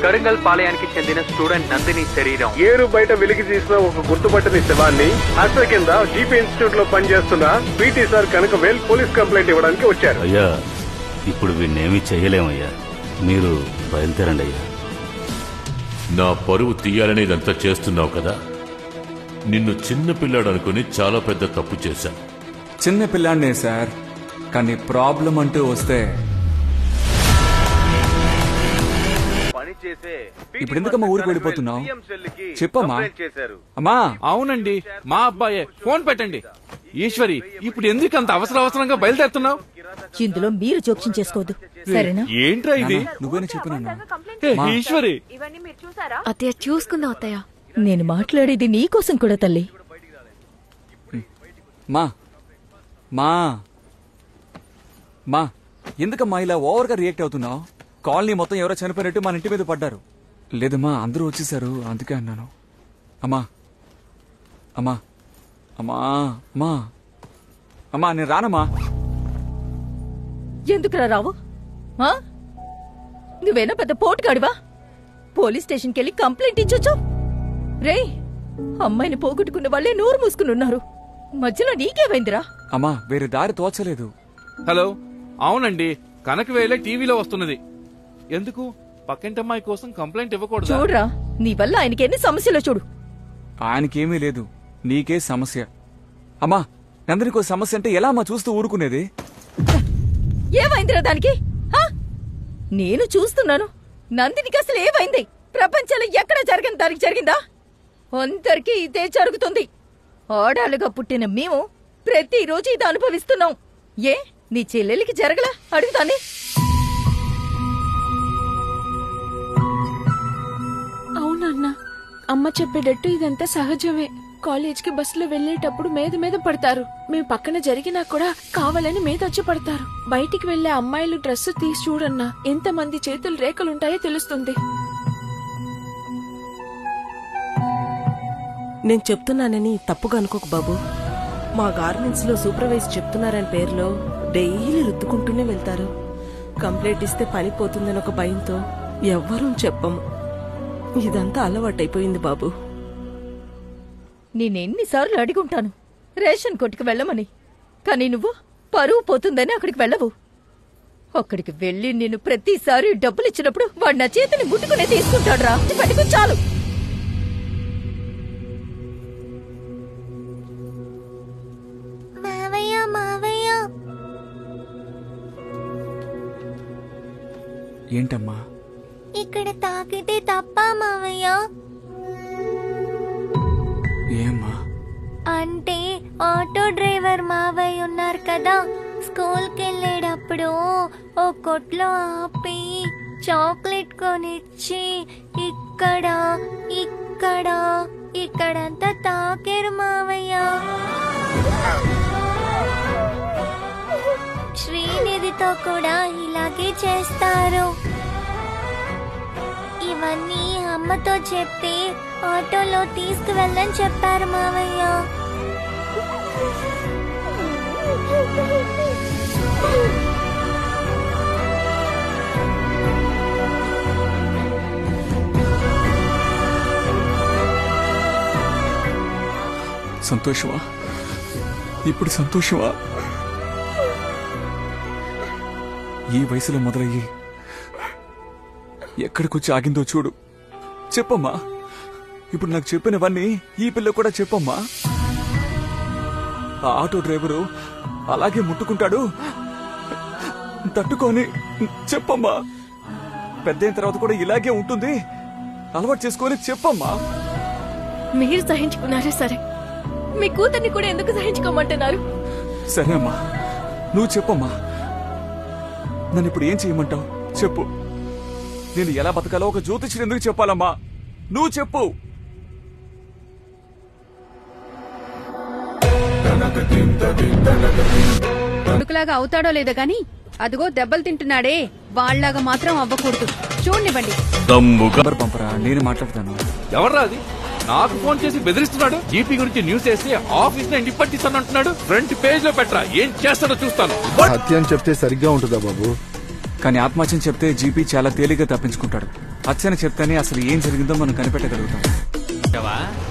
కరింగల్ పాలయానికి చెందిన స్టూడెంట్ నందిని శరీరం ఏరు బయట వెలికి తీసిన ఒక గుర్తుపట్టని శవాన్ని హత్య కింద జీపీ ఇన్స్టిట్యూట్ లో పనిచేస్తున్న PT sir Kanakavel police complaint ఇవ్వడానికి వచ్చారు. అయ్యా, ఇప్పుడు వీణ్ణేమీ చెయ్యలేమయ్యా, మీరు బయలుదేరండి అయ్యా. నా పరువు తీయాలని ఇదంతా చేస్తున్నావు కదా. నిన్ను చిన్న పిల్లాడు అనుకుని చాలా పెద్ద తప్పు చేశా. చిన్న పిల్లాడినే సార్, కానీ ప్రాబ్లం అంటూ వస్తే ఇప్పుడు ఎందుకమ్మా ఊరికి వెళ్ళిపోతున్నావు? చెప్పమ్మా. అమ్మా. అవునండి, మా అబ్బాయే. ఫోన్ పెట్టండి. ఈశ్వరి, ఇప్పుడు ఎందుకు అంత అవసరంగా బయలుదేరుతున్నావు? ఇందులో మీరు జోక్యం చేసుకోవద్దు, సరేనా? ఏంట్రా ఇది? నువ్వేనా చెప్పినా? ఈశ్వరి, అత్తయ్య చూసుకుందాం అత్తయ్య. నేను మాట్లాడేది నీకోసం కూడా తల్లి. మా మా మా ఎందుకమ్మా ఇలా ఓవర్గా రియాక్ట్ అవుతున్నావు? కాలనీ మొత్తం ఎవరో చనిపోయినట్టు మన ఇంటి మీద పడ్డారు. లేదమ్మా, అందరూ వచ్చేసారు, అందుకే అన్నాను. అమ్మా అమ్మా అమ్మా అమ్మా అమ్మా నేను రానమ్మా. ఎందుకురా రావు? నువ్వేనా పెద్ద పోటుగాడివా? పోలీస్ స్టేషన్కి వెళ్ళి కంప్లైంట్ ఇచ్చొచ్చు. రే, అమ్మాయిని పోగొట్టుకున్న వాళ్ళే నోరు మూసుకుని ఉన్నారు, మధ్యలో నీకేమైందిరా? అమ్మా, వేరే దారి తోచలేదు. హలో. అవునండి, కనకవేలే టీవీలో వస్తున్నది. ఎందుకు? పక్కింటమ్మాయి కోసం కంప్లైంట్ ఇవ్వకూడదు. చూడరా, నీ వల్ల ఆయనకి ఎన్ని సమస్యలో చూడు. ఆయనకేమీ లేదు, నీకే సమస్య. అమ్మా, నందరికో సమస్య అంటే ఎలా అమ్మా చూస్తూ ఊరుకునేది? ఏమైందిరా దానికి? నేను చూస్తున్నాను. నందినికి అసలు ఏమైంది? ప్రపంచంలో ఎక్కడ జరగని దానికి జరిగిందా? అందరికీ ఇదే జరుగుతుంది. ఆడాలుగా పుట్టిన మేము ప్రతిరోజు ఇది అనుభవిస్తున్నాం. ఏ నీ చెల్లెలికి జరగలా? అడుగుతానే. అవునన్నా, అమ్మ చెప్పేటట్టు ఇదంతా సహజమే. కాలేజ్కి బస్సులో వెళ్లేటప్పుడు మీద పడతారు. మేము పక్కన జరిగినా కూడా కావాలని వచ్చి పడతారు. బయటికి వెళ్లే అమ్మాయిలు డ్రెస్ తీసి చూడన్నా, ఎంతమంది చేతులు రేఖలుంటాయో తెలుస్తుంది. నేను చెప్తున్నానని తప్పుగా అనుకోకు బాబు. మా గార్మెంట్స్ లో సూపర్వైజర్ చెప్తున్నారని పేరులో డైలీ రుద్దుకుంటూనే వెళ్తారు. కంప్లైంట్ ఇస్తే పని పోతుందని ఒక భయంతో ఎవ్వరూ చెప్పము. ఇదంతా అలవాటైపోయింది బాబు. నేనెన్నిసార్లు అడిగుంటాను రేషన్ కొట్టుకు వెళ్ళమని, కానీ నువ్వు పరువు పోతుందని అక్కడికి వెళ్ళవు. అక్కడికి వెళ్ళి నేను ప్రతిసారి డబ్బులు ఇచ్చినప్పుడు వాడు నా చేతిని ముట్టుకునే తీసుకుంటాడు. రా పెట్టుకు చాలు. ఏంటమ్మా? ఇక్కడ తాకితే తప్ప మావయ్య? ఏమ్మా? అంటే ఆటో డ్రైవర్ మావయ్య ఉన్నారు కదా, స్కూల్కి వెళ్ళేటప్పుడు ఓ కొట్లో ఆపి చాక్లెట్ కొనిచ్చి ఇక్కడ ఇక్కడ ఇక్కడంతా తాకేరు మావయ్య. శ్రీనిధితో కూడా ఇలాగే చేస్తారు. ఇవన్నీ అమ్మతో చెప్పి ఆటోలో తీసుకువెళ్ళని చెప్పారు మావయ్య. సంతోషమా? ఇప్పుడు సంతోషమా? ఈ వయసులో మొదలయ్యి ఎక్కడికొచ్చి ఆగిందో చూడు. చెప్పమ్మా, ఇప్పుడు నాకు చెప్పినవన్నీ ఈ పిల్ల కూడా చెప్పమ్మా. ఆ ఆటో డ్రైవరు అలాగే ముట్టుకుంటాడు, తట్టుకొని చెప్పమ్మా. పెద్దయిన తర్వాత కూడా ఇలాగే ఉంటుంది, అలవాటు చేసుకొని చెప్పమ్మా. మీరు సహించుకున్నారే సరే, మీ కూతుర్ని కూడా ఎందుకు సహించుకోమంటున్నారు? సరే అమ్మా, నువ్వు చెప్పమ్మా. నన్ను ఇప్పుడు ఏం చేయమంటావు చెప్పు. నేను ఎలా బతకాలో ఒక జ్యోతిష్యుడు ఎందుకు చెప్పాలమ్మా? నువ్వు చెప్పు. కొడుకులాగా అవుతాడో లేదో గాని అదిగో దెబ్బలు తింటున్నాడే, వాళ్ళలాగా మాత్రం అవ్వకూడదు. చూడండి. పంపరా, నేను మాట్లాడతాను. ఎవర్రా అది? నాకు ఫోన్ చేసి బెదిరిస్తున్నాడు. జీపీ గురించి న్యూస్ వేసి ఆఫీస్ నుండి పట్టిస్తాను అంటున్నాడు. ఫ్రంట్ పేజ్ లో పెట్టరా, ఏం చేస్తాడో చూస్తాను. హత్య అని చెప్తే సరిగ్గా ఉంటుందా బాబు? కానీ ఆత్మహత్యం చెప్తే జీపీ చాలా తేలిగ్గా తప్పించుకుంటాడు. అచ్చని చెప్తానే అసలు ఏం జరిగిందో మనం కనిపెట్టగలుగుతాం.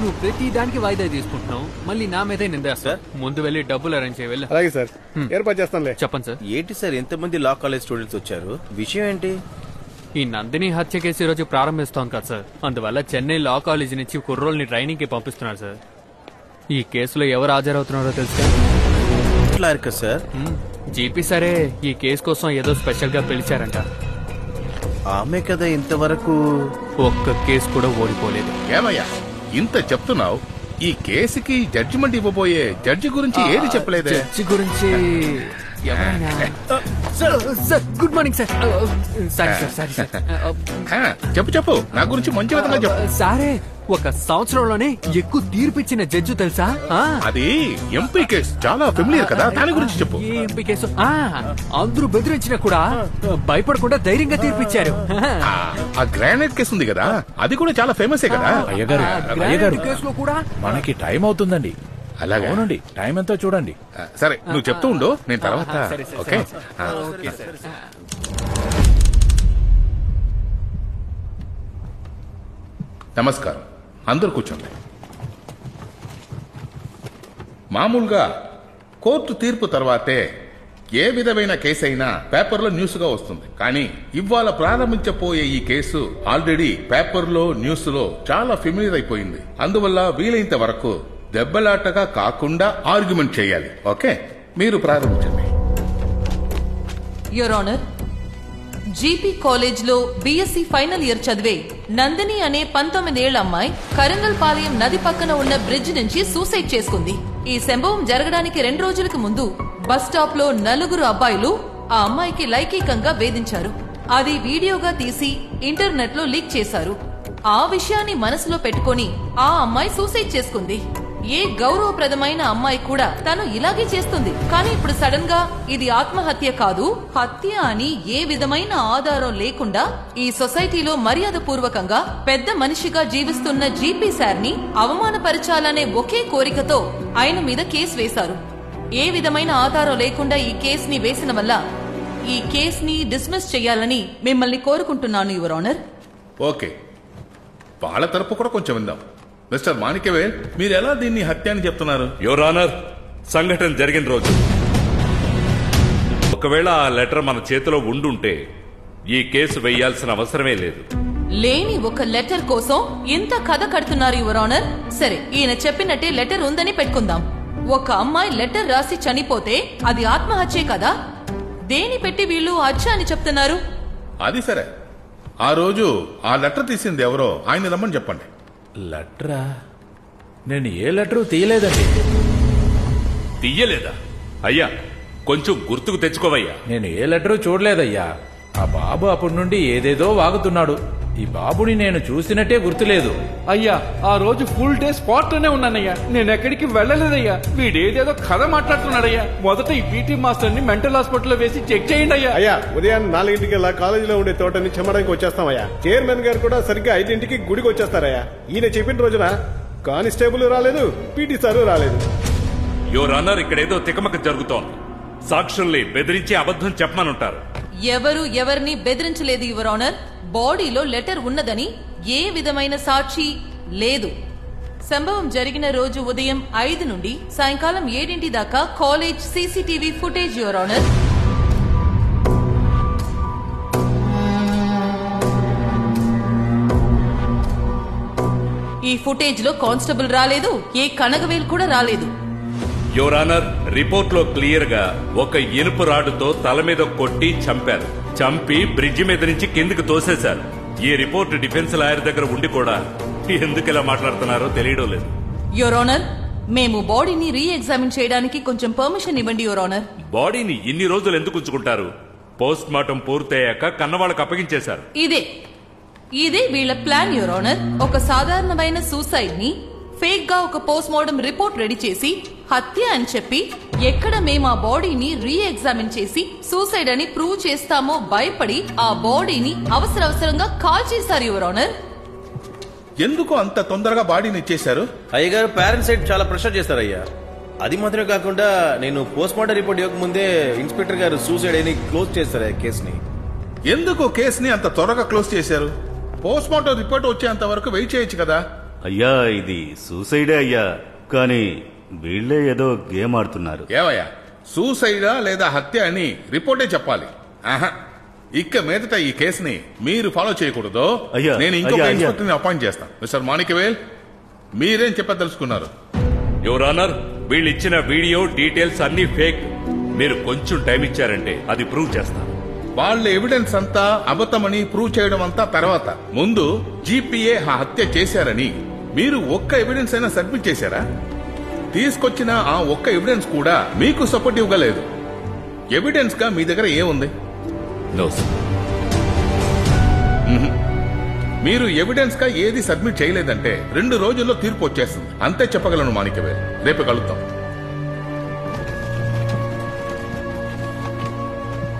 నువ్వు ప్రతి దానికి వాయిదా తీసుకుంటున్నావు, మళ్ళీ నా మీదే నిందేస్తా. ముందు వెళ్ళి డబ్బులు అరేంజ్ చేయాలి. అలాగే సార్, ఏర్పాటు చేస్తానులే. చెప్పండి సార్. ఏంటి సార్ ఎంతమంది లా కాలేజ్ స్టూడెంట్స్ వచ్చారు? విషయం ఏంటి? ఈ నందిని హత్య కేసు ఈ రోజు ప్రారంభిస్తాం కదా సార్, అందువల్ల చెన్నై లా కాలేజ్ నుంచి కుర్రోల్ని ట్రైనింగ్ కి పంపిస్తున్నారు సార్. ఈ కేసులో ఎవరు హాజరవుతున్నారో తెలుసా సార్? జీపీ సరే ఈ కేసు కోసం ఏదో స్పెషల్ గా పిలిచారంట. ఆమె కదా ఇంతవరకు ఒక్క కేసు కూడా ఓడిపోలేదు. ఏమయ్యా ఇంత చెప్తున్నావు, ఈ కేసుకి జడ్జిమెంట్ ఇవ్వబోయే జడ్జి గురించి ఏది చెప్పలేదే? జడ్జి గురించి ఎవరైనా? Sir good morning sir. Sorry sir, sorry sir. చెప్పు, నా గురించి మంచి విధంగా చెప్పు. సారే, ఒక సంవత్సరంలోనే ఎక్కువ తీర్పిచ్చిన జడ్జి తెలుసా? అది ఎంపీ కేసు, చాలా ఫెమిలియర్ కదా, దాని గురించి చెప్పు. ఏ ఎంపీ కేసు? అందరూ బెదిరించినా కూడా భయపడకుండా ధైర్యంగా తీర్పిచ్చారు. ఆ గ్రానైట్ కేసు ఉంది కదా, అది కూడా చాలా ఫేమస్ కదా. అయ్యగారు కేసులో కూడా మనకి టైం అవుతుందండి. అలాగే, అవునండి, టైం ఎంతో చూడండి. సరే, నువ్వు చెప్తూ ఉండు, నేను తర్వాత. ఓకే. నమస్కారం, అందరూ కూర్చోండి. మామూలుగా కోర్టు తీర్పు తర్వాతే ఏ విధమైన కేసు అయినా పేపర్లో న్యూస్గా వస్తుంది. కానీ ఇవాళ ప్రారంభించబోయే ఈ కేసు ఆల్రెడీ పేపర్లో, న్యూస్లో చాలా ఫెమిలియర్ అయిపోయింది. అందువల్ల వీలైనంత వరకు దెబ్బలాటగా కాకుండా ఆర్గ్యుమెంట్ చేయాలి. ఓకే, మీరు ప్రారంభించండి. యువర్ ఆనర్, జీపీ కాలేజ్ లో బీఎస్సీ ఫైనల్ ఇయర్ చదివే నందిని అనే 19 ఏళ్ల అమ్మాయి కరంగల్ పాలెం నది పక్కన ఉన్న బ్రిడ్జ్ నుంచి సూసైడ్ చేసుకుంది. ఈ సంభవం జరగడానికి 2 రోజులకు ముందు బస్ స్టాప్ లో 4 అబ్బాయిలు ఆ అమ్మాయికి లైంగికంగా వేధించారు. అది వీడియోగా తీసి ఇంటర్నెట్ లో లీక్ చేశారు. ఆ విషయాన్ని మనసులో పెట్టుకుని ఆ అమ్మాయి సూసైడ్ చేసుకుంది. ఏ గౌరవప్రదమైన అమ్మాయి కూడా తను ఇలాగే చేస్తుంది. కానీ ఇప్పుడు సడన్ గా ఇది ఆత్మహత్య కాదు, హత్య అని ఏ విధమైన ఆధారం లేకుండా ఈ సొసైటీలో మర్యాద పూర్వకంగా పెద్ద మనిషిగా జీవిస్తున్న జీపీ సార్ ని అవమానపరచాలనే ఒకే కోరికతో ఆయన మీద కేసు వేశారు. ఏ విధమైన ఆధారం లేకుండా ఈ కేసుని వేసిన వల్ల ఈ కేసుని డిస్మిస్ చేయాలని మిమ్మల్ని కోరుకుంటున్నాను యువర్ ఆనర్. ఓకే, వాళ్ళ తరపు కూడా కొంచెం విందాం. మిస్టర్ మాణిక్యవేల్, మీరు ఎలా దీన్ని హత్య అని చెప్తున్నారు? యువర్ ఆనర్, సంఘటన జరిగిన రోజు ఒకవేళ ఆ లెటర్ మన చేతిలో ఉండుంటే ఈ కేసు వేయాల్సిన అవసరమే లేదు. లేని ఒక లెటర్ కోసం ఇంత కథ కడుతున్నారు యువర్ ఆనర్. సరే, ఈయన చెప్పినట్టే లెటర్ ఉందని పెట్టుకుందాం. ఒక అమ్మాయి లెటర్ రాసి చనిపోతే అది ఆత్మహత్యే కదా, దేని పెట్టి వీళ్ళు హత్య అని చెప్తున్నారు? అది సరే, ఆ రోజు ఆ లెటర్ తీసింది ఎవరో ఆయన రమ్మని చెప్పండి. లెటరా? నేను ఏ లెటరు తీయలేదండి. తీయలేదా? అయ్యా, కొంచెం గుర్తుకు తెచ్చుకోవయ్యా. నేను ఏ లెటరు చూడలేదయ్యా. ఆ బాబు అప్పటి నుండి ఏదేదో వాగుతున్నాడు. ఈ బాబుని నేను చూసినట్టే గుర్తులేదు. అయ్యా, ఆ రోజు ఫుల్ డే స్పాట్ లోనే ఉన్నానయ్యా, నేను ఎక్కడికి వెళ్ళలేదయ్యా. వీడేదేదో కథ మాట్లాడుతున్నాడయ్యా. మొదట ఈ పీటీ మాస్టర్ ని మెంటల్ హాస్పిటల్ వేసి చెక్ చేయండి అయ్యా. అయ్యా, ఉదయం 4 కాలేజీలో ఉండే తోటని చెమ్మడానికి వచ్చేస్తామయ్యా. చైర్మన్ గారు కూడా సరిగ్గా 5 గుడికి వచ్చేస్తారయ్యా. ఈయన చెప్పిన రోజున కానిస్టేబుల్ రాలేదు, పీటీ సారు రాలేదు. యువర్ ఆనర్, ఇక్కడేదో తికమక జరుగుతోంది. సాక్షుల్ని బెదిరించి అబద్ధం చెప్పమనుంటారు. ఎవరు ఎవరిని బెదిరించలేదు యువర్ ఆనర్. బాడీలో లెటర్ ఉన్నదని ఏ విధమైన సాక్షి లేదు. సంభవం జరిగిన రోజు ఉదయం 5 నుండి సాయంకాలం 7 దాకా college CCTV footage your honour. ఈ ఫుటేజ్ లో కానిస్టేబుల్ రాలేదు, ఏ కనగవేల్ కూడా రాలేదు. యువర్ ఆనర్, రిపోర్ట్ లో క్లియర్ గా ఒక ఇనుపు రాడుతో తల మీద కొట్టి చంపారు. చంపి బ్రిడ్జి మీద నుంచి కిందికి తోసేశారు. ఈ రిపోర్ట్ డిఫెన్స్ లాయర్ దగ్గర ఉండి కూడా ఎందుకు ఇలా మాట్లాడుతున్నారో తెలియడం లేదు. యువర్ ఆనర్, మేము బాడీని రీ ఎగ్జామిన్ చేయడానికి కొంచెం పర్మిషన్ ఇవ్వండి యువర్ ఆనర్. బాడీని ఇన్ని రోజులు ఎందుకు ఉంచుకుంటారు? పోస్ట్ మార్టం పూర్తయ్యాక కన్నవాళ్ళకి అప్పగించేశారు. ఇదే వీళ్ళ ప్లాన్ యువర్ ఆనర్. ఒక సాధారణమైన సూసైడ్ ని ఫేక్ గా ఒక పోస్ట్ మార్టం రిపోర్ట్ రెడీ చేసి హత్య అని చెప్పి ఎక్కడ మేము ఆ బాడీని రీ ఎగ్జామిన్ చేసి సూసైడ్ అని ప్రూవ్ చేస్తామో భయపడి ఆ బాడీని అవసరంగా కాల్ చేశారు యువర్ ఆనర్. ఎందుకు అంత తొందరగా బాడీని ఇచ్చేశారు? అయ్యగారు పేరెంట్స్ సైడ్ చాలా ప్రెషర్ చేశారయ్యా. అది మాత్రమే కాకుండా నేను పోస్ట్ మార్టం రిపోర్ట్ ఇవ్వకముందే ఇన్స్పెక్టర్ గారు సూసైడ్ అని క్లోజ్ చేశారు కేసుని. ఎందుకు కేసుని అంత త్వరగా క్లోజ్ చేశారు? పోస్ట్ మార్టం రిపోర్ట్ వచ్చేంత వరకు వెయిట్ చేయొచ్చు కదా. అయ్యా ఇది సూసైడే అయ్యా, కానీ వీళ్ళే ఏదో గేమ్ ఆడుతున్నారు. ఏవయ్యా, సూసైడా లేదా హత్య అని రిపోర్టే చెప్పాలి. ఆహా, ఇక మీదట ఈ కేసుని మీరు ఫాలో చేయకూడదు. అయ్యా, నేను ఇంకొక అయ్యా, ఇన్స్పెక్టర్ని అపాయింట్ చేస్తాను. మిస్టర్ మాణిక్యవేల్, మీరేం చెప్పదలుచుకున్నారు? యువర్ ఆనర్, వీళ్ళు ఇచ్చిన వీడియో డీటెయిల్స్ అన్ని ఫేక్. మీరు కొంచెం టైం ఇచ్చారంటే అది ప్రూవ్ చేస్తాను. వాళ్ళ ఎవిడెన్స్ అంతా అబద్ధమని ప్రూవ్ చేయడం అంతా తర్వాత. ముందు జీపీఏ హత్య చేశారని మీరు ఒక్క ఎవిడెన్స్ అయినా సబ్మిట్ చేశారా? తీసుకొచ్చిన ఆ ఒక్క ఎవిడెన్స్ కూడా మీకు సపోర్టివ్ గా లేదు. ఎవిడెన్స్ గా మీ దగ్గర ఏముంది? మీరు ఎవిడెన్స్ గా ఏది సబ్మిట్ చేయలేదంటే 2 రోజుల్లో తీర్పు వచ్చేస్తుంది. అంతే చెప్పగలను మాణిక్యవేల్. రేపు కలుద్దాం.